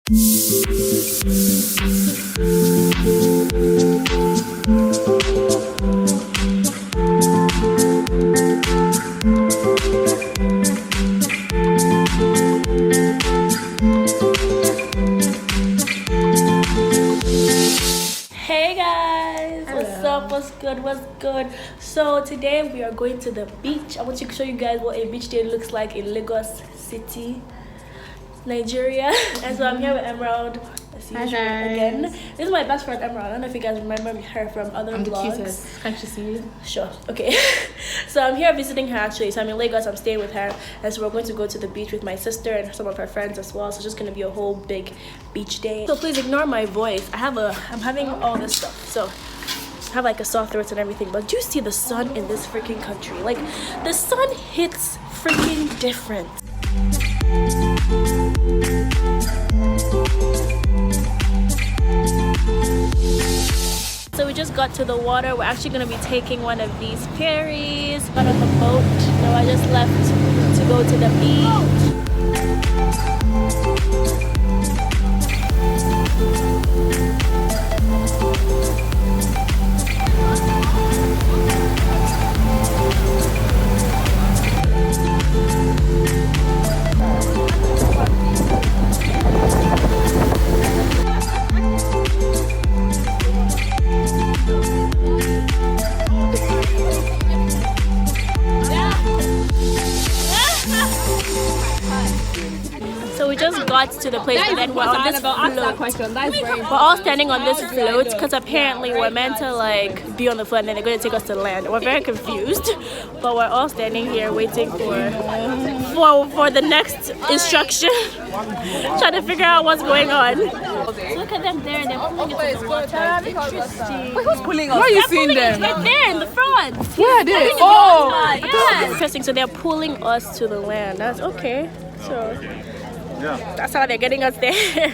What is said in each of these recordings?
Hey guys, what's up, what's good? So today we are going to the beach. I want to show you guys what a beach day looks like in Lagos City, Nigeria. And so I'm here with Emerald again. This is my best friend Emerald. I don't know if you guys remember her from other vlogs. Cutest. Can't you see it? Sure. Okay. So I'm here visiting her actually. So I'm in Lagos. I'm staying with her, and so we're going to go to the beach with my sister and some of her friends as well. So it's just gonna be a whole big beach day. So please ignore my voice. I'm having all this stuff. So I have like a sore throat and everything. But do you see the sun in this freaking country? Like the sun hits freaking different. So we just got to the water. We're actually going to be taking one of these ferries. Got on the boat. Now I just left to go to the beach. So we just got to the place, but then we're on this float. We're all standing on this float because apparently we're meant to like be on the float and then they're going to take us to land. We're very confused, but we're all standing here waiting for the next instruction, trying to figure out what's going on. Look at them there, they're pulling into the water. Interesting. Wait, who's pulling us? Where are you seeing them? Right there in the front. Yeah, they. Oh, yeah. Interesting. So they're pulling us to the land. That's okay. So yeah, that's how they're getting us there.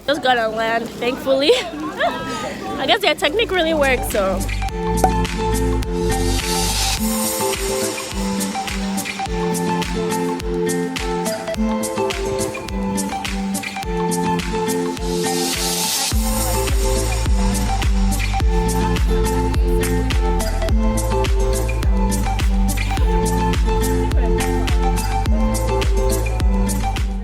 Just got on land, thankfully. I guess their technique really works. So.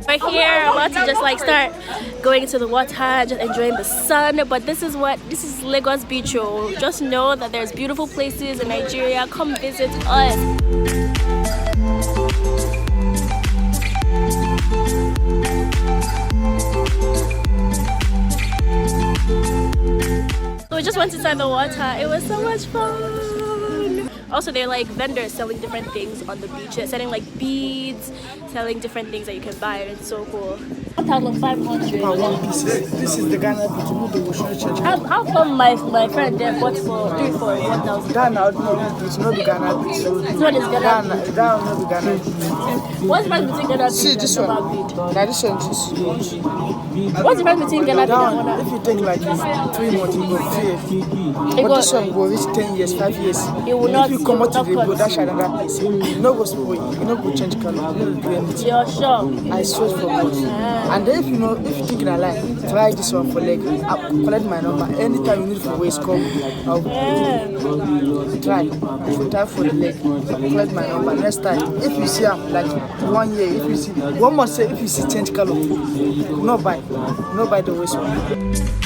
We're here about to just like start going into the water, just enjoying the sun. But this is Lagos Beach. Just know that there's beautiful places in Nigeria. Come visit us. So we just went inside the water. It was so much fun. Also, they're like vendors selling different things on the beach. They're selling like beads, selling different things that you can buy. It's so cool. 1,500. This is the Ghana beach. How come my friend there bought for 1,000? Ghana, no, it's not the Ghana beach. This one is Ghana. Ghana, not the Ghana beach. What's the difference between Ghana beach See this and one. normal beach? Now this one is huge. What's the difference between Ghana beach and Down, normal? if you take like 3 months, you go free. But this one will reach 10 years, 5 years. It will not. If you come out to the go dash another place, you no go spoil. You no go change color. You no go do anything. You're sure? I swear for God. And then if you think I lie, try this one for leg. I'll collect my number. Anytime you need for waist, come. I'll try. If you try for the leg, collect my number. Next time, if you see like 1 year, if you see 1 month, say if you see change color, no buy the waist one.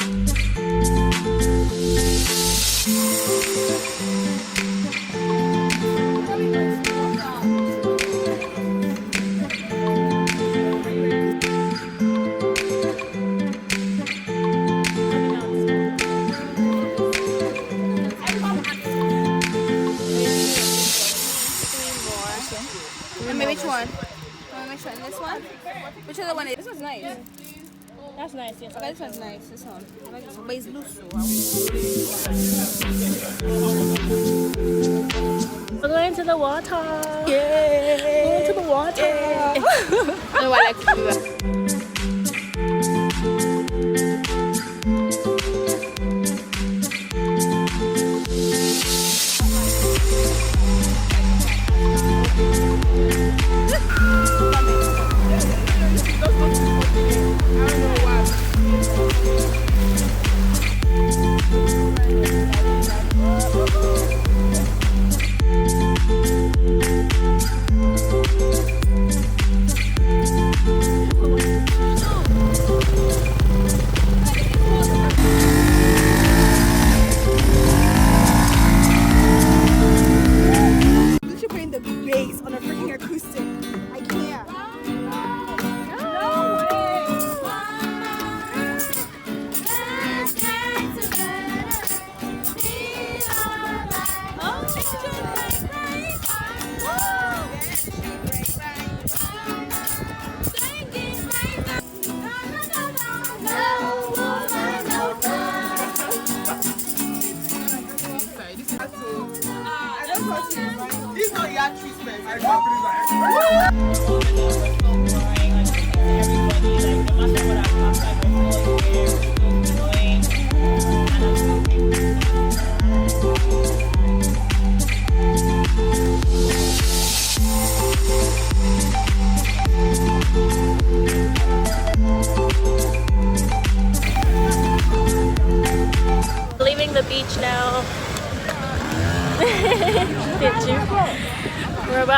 Which one? This one? Which other one is? This one's nice. That's nice, yes. Okay, this one's nice. This one. I like this one. But it's loose. We're going to the water. Yeah. Going to the water. I like to do that.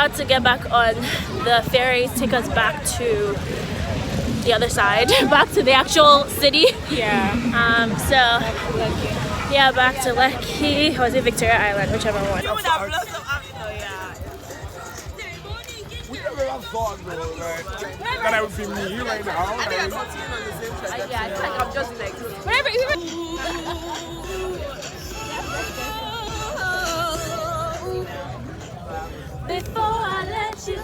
about to get back on the ferry, take us back to the other side, back to the actual city. Yeah. So yeah, back to Lekki, or was it Victoria Island, whichever one. You would have lots of we never have thought though, like, that I would be me right now. I think I got you on the same side. Yeah, I think I'm just like Whatever. Before I let you